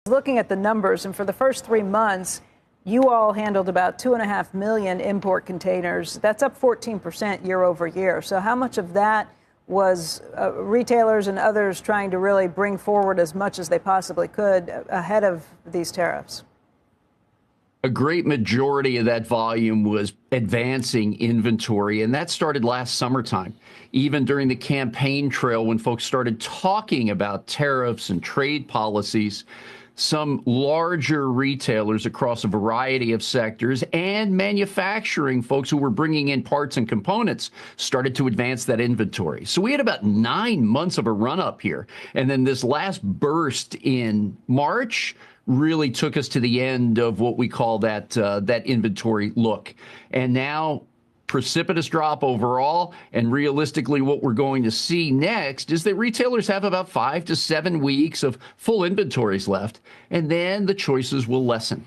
Looking at the numbers, and for the first 3 months, you all handled about 2.5 million import containers. That's up 14% year over year. So how much of that was retailers and others trying to really bring forward as much as they possibly could ahead of these tariffs? A great majority of that volume was advancing inventory, and that started last summertime. Even during the campaign trail, when folks started talking about tariffs and trade policies, some larger retailers across a variety of sectors and manufacturing folks who were bringing in parts and components started to advance that inventory. So we had about 9 months of a run up here. And then this last burst in March really took us to the end of what we call that inventory look. And now precipitous drop overall, and realistically what we're going to see next is that retailers have about 5 to 7 weeks of full inventories left, and then the choices will lessen.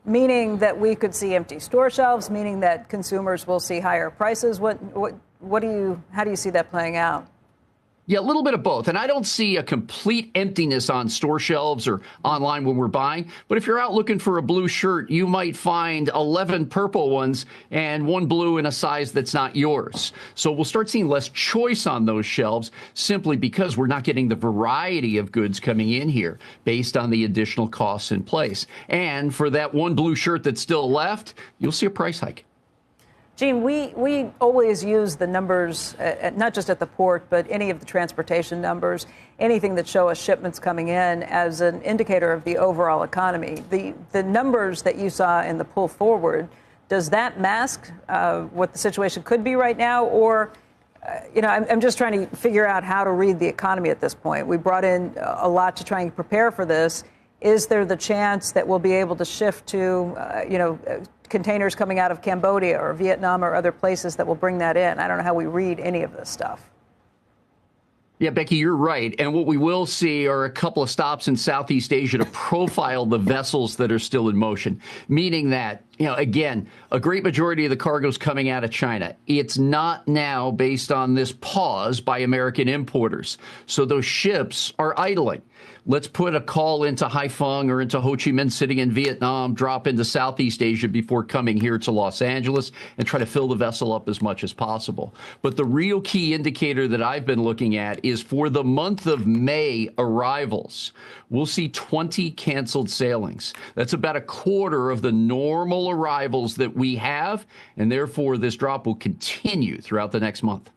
Meaning that we could see empty store shelves, meaning that consumers will see higher prices. How do you see that playing out? Yeah, a little bit of both. And I don't see a complete emptiness on store shelves or online when we're buying. But if you're out looking for a blue shirt, you might find 11 purple ones and one blue in a size that's not yours. So we'll start seeing less choice on those shelves simply because we're not getting the variety of goods coming in here based on the additional costs in place. And for that one blue shirt that's still left, you'll see a price hike. Gene, we always use the numbers, not just at the port, but any of the transportation numbers, anything that show us shipments coming in as an indicator of the overall economy. The numbers that you saw in the pull forward, does that mask what the situation could be right now? Or, I'm just trying to figure out how to read the economy at this point. We brought in a lot to try and prepare for this. Is there the chance that we'll be able to shift to, containers coming out of Cambodia or Vietnam or other places that will bring that in? I don't know how we read any of this stuff. Yeah, Becky, you're right. And what we will see are a couple of stops in Southeast Asia to profile the vessels that are still in motion, meaning that, again, a great majority of the cargo's coming out of China. It's not now based on this pause by American importers. So those ships are idling. Let's put a call into Haiphong or into Ho Chi Minh City in Vietnam, drop into Southeast Asia before coming here to Los Angeles, and try to fill the vessel up as much as possible. But the real key indicator that I've been looking at is for the month of May arrivals. We'll see 20 canceled sailings. That's about a quarter of the normal arrivals that we have, and therefore this drop will continue throughout the next month.